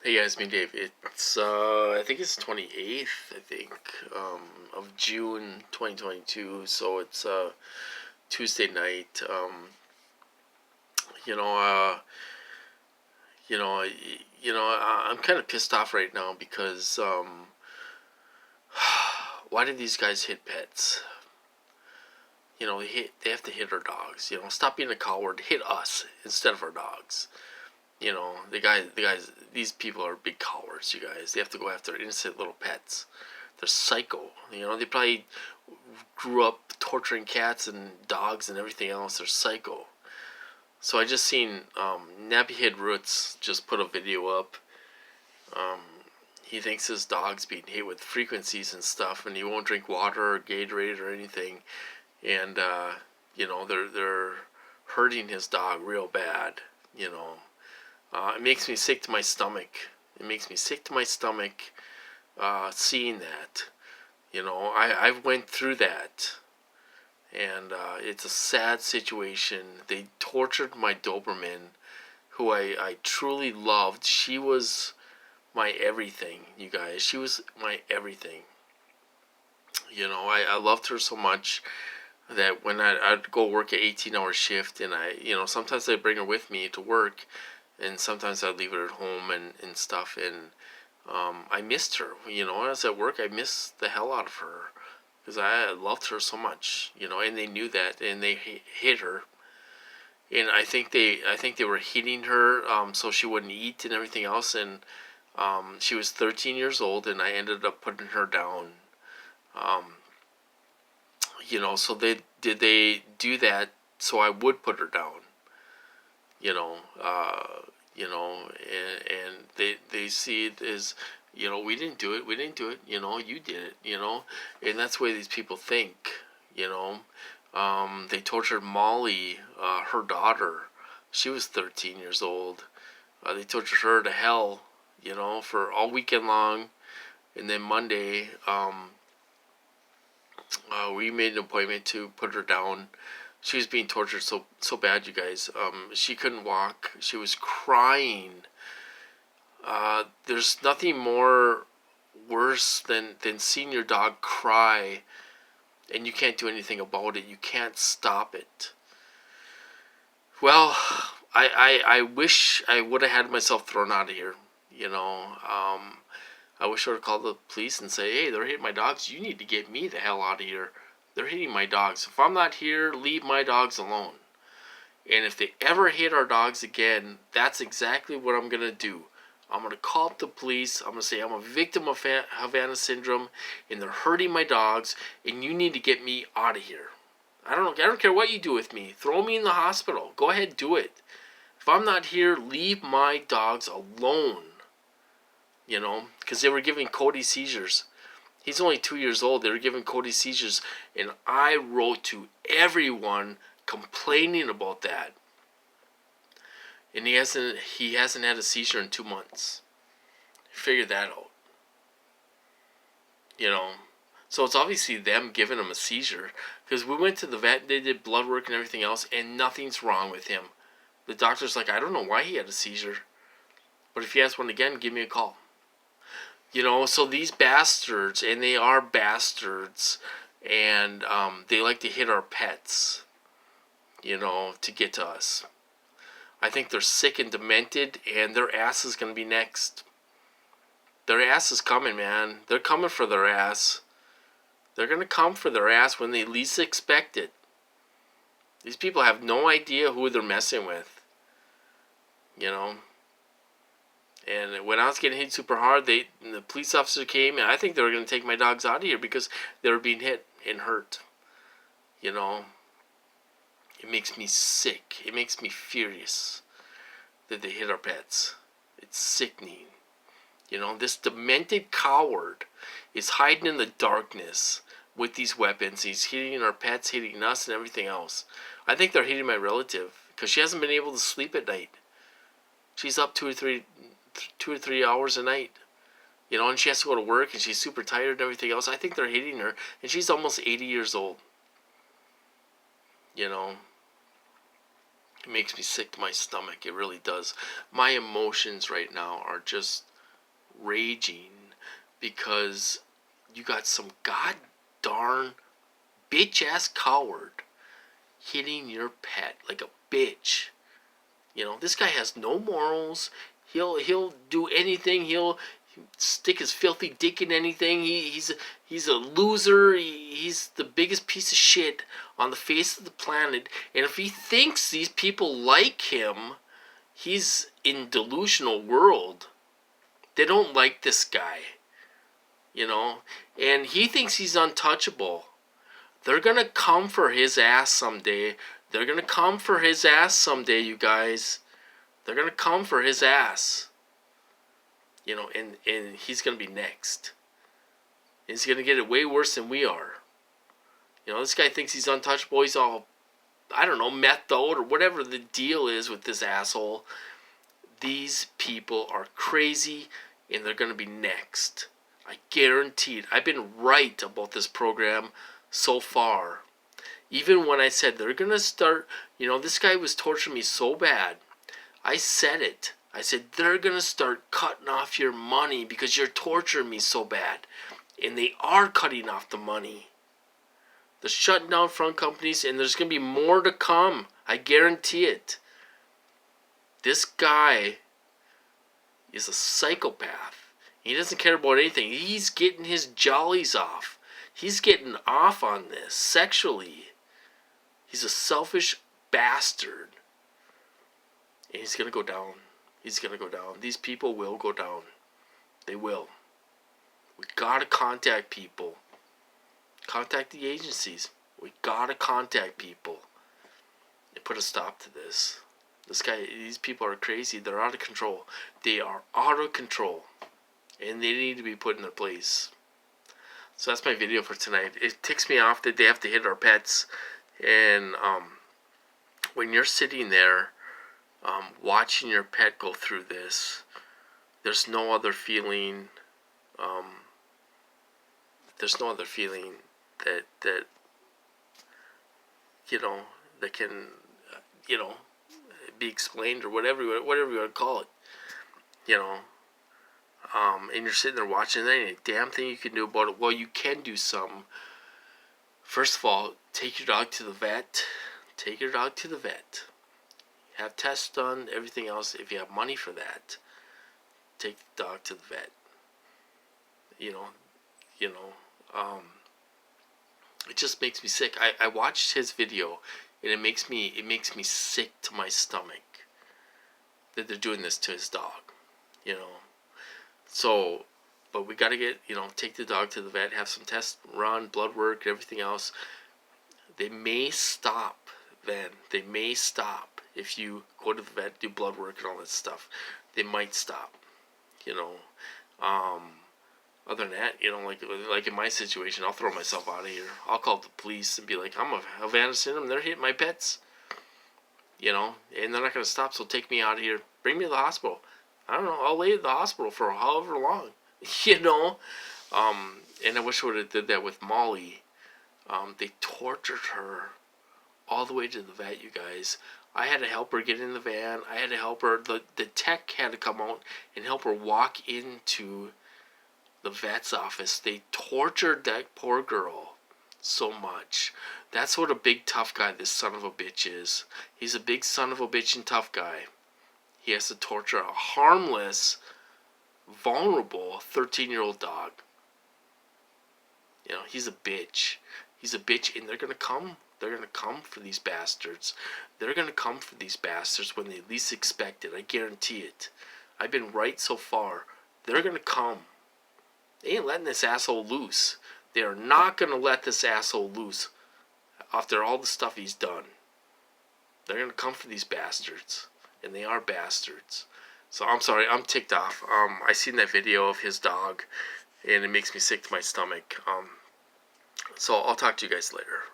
Hey guys, me Dave. It's I think it's 28th, of June 2022. So it's Tuesday night. You know, uh, you know, I- I'm kind of pissed off right now because why did these guys hit pets? They have to hit our dogs. Stop being a coward. Hit us instead of our dogs. These people are big cowards. You guys, they have to go after innocent little pets. They're psycho. They probably grew up torturing cats and dogs and everything else. They're psycho. So I just seen Nappyhead Roots just put a video up. Um, he thinks his dog's being hit with frequencies and stuff, and he won't drink water or Gatorade or anything. And they're hurting his dog real bad. It makes me sick to my stomach. It makes me sick to my stomach seeing that. I've went through that, and it's a sad situation. They tortured my Doberman, who I truly loved. She was my everything, you guys. She was my everything. I loved her so much that when I'd go work an 18-hour shift, and sometimes I'd bring her with me to work, and sometimes I'd leave her at home and stuff, and I missed her. When I was at work, I missed the hell out of her because I loved her so much. And they knew that, and they hit her. And I think they were hitting her so she wouldn't eat and everything else. And she was 13 years old, and I ended up putting her down. Um, so they do that so I would put her down. You know, uh, and they see it as, we didn't do it, you did it, and that's the way these people think. you know they tortured Molly, her daughter. She was 13 years old. They tortured her to hell, for all weekend long. And then Monday, we made an appointment to put her down. She was being tortured so bad, you guys. She couldn't walk. She was crying. There's nothing more worse than seeing your dog cry, and you can't do anything about it. You can't stop it. Well, I wish I would have had myself thrown out of here. I wish I would have called the police and say, hey, they're hitting my dogs. You need to get me the hell out of here. They're hitting my dogs. If I'm not here, leave my dogs alone. And if they ever hit our dogs again, that's exactly what I'm going to do. I'm going to call up the police. I'm going to say I'm a victim of Havana syndrome, and they're hurting my dogs, and you need to get me out of here. I don't care what you do with me. Throw me in the hospital. Go ahead, do it. If I'm not here, leave my dogs alone. Because they were giving Cody seizures. He's only 2 years old. They were giving Cody seizures, and I wrote to everyone complaining about that. And he hasn't had a seizure in 2 months. Figure that out. You know. So it's obviously them giving him a seizure. Because we went to the vet, they did blood work and everything else, and nothing's wrong with him. The doctor's like, I don't know why he had a seizure. But if he has one again, give me a call. So these bastards, and they are bastards, and they like to hit our pets, to get to us. I think they're sick and demented, and their ass is going to be next. Their ass is coming, man. They're coming for their ass. They're going to come for their ass when they least expect it. These people have no idea who they're messing with, you know. And when I was getting hit super hard, the police officer came, and I think they were going to take my dogs out of here because they were being hit and hurt. It makes me sick. It makes me furious that they hit our pets. It's sickening. This demented coward is hiding in the darkness with these weapons. He's hitting our pets, hitting us, and everything else. I think they're hitting my relative because she hasn't been able to sleep at night. She's up 2 or 3 hours a night. And she has to go to work, and she's super tired and everything else. I think they're hitting her, and she's almost 80 years old. It makes me sick to my stomach. It really does. My emotions right now are just raging because you got some god darn bitch ass coward hitting your pet like a bitch. You know, this guy has no morals. He'll do anything. He'll stick his filthy dick in anything. He's a loser. He's the biggest piece of shit on the face of the planet. And if he thinks these people like him, he's in delusional world. They don't like this guy. You know, and he thinks he's untouchable. They're gonna come for his ass someday. They're gonna come for his ass someday, you guys. They're gonna come for his ass. You know, and he's gonna be next. He's gonna get it way worse than we are. You know, this guy thinks he's untouchable. He's all, I don't know, methed out or whatever the deal is with this asshole. These people are crazy, and they're gonna be next. I guarantee it. I've been right about this program so far. Even when I said they're going to start, you know, this guy was torturing me so bad. I said it. I said, they're going to start cutting off your money because you're torturing me so bad. And they are cutting off the money. They're shutting down front companies, and there's going to be more to come. I guarantee it. This guy is a psychopath. He doesn't care about anything. He's getting his jollies off. He's getting off on this sexually. He's a selfish bastard. And he's going to go down. He's going to go down. These people will go down. They will. We got to contact people. Contact the agencies. We got to contact people. And put a stop to this. These people are crazy. They're out of control. They are out of control. And they need to be put in their place. So that's my video for tonight. It ticks me off that they have to hit our pets. And when you're sitting there watching your pet go through this, there's no other feeling. There's no other feeling that you know, that can you know, be explained or whatever you want to call it. You know. And you're sitting there watching, there ain't a damn thing you can do about it. Well, you can do something. First of all, take your dog to the vet. Take your dog to the vet. Have tests done, everything else. If you have money for that, take the dog to the vet. You know, it just makes me sick. I watched his video, and it makes me sick to my stomach that they're doing this to his dog. You know. So, but we got to get, you know, take the dog to the vet, have some tests run, blood work, everything else. They may stop then. They may stop if you go to the vet, do blood work and all that stuff. They might stop, you know. Other than that, you know, like in my situation, I'll throw myself out of here. I'll call the police and be like, I'm a Havana syndrome. They're hitting my pets, you know, and they're not going to stop. So take me out of here. Bring me to the hospital. I don't know, I'll lay at the hospital for however long, you know. And I wish I would have did that with Molly. They tortured her all the way to the vet, you guys. I had to help her get in the van. I had to help her. The tech had to come out and help her walk into the vet's office. They tortured that poor girl so much. That's what a big tough guy this son of a bitch is. He's a big son of a bitch and tough guy. He has to torture a harmless, vulnerable 13-year-old dog. You know, he's a bitch. He's a bitch, and they're going to come. They're going to come for these bastards. They're going to come for these bastards when they least expect it. I guarantee it. I've been right so far. They're going to come. They ain't letting this asshole loose. They are not going to let this asshole loose after all the stuff he's done. They're going to come for these bastards. And they are bastards. So I'm sorry, I'm ticked off. I seen that video of his dog, and it makes me sick to my stomach. So I'll talk to you guys later.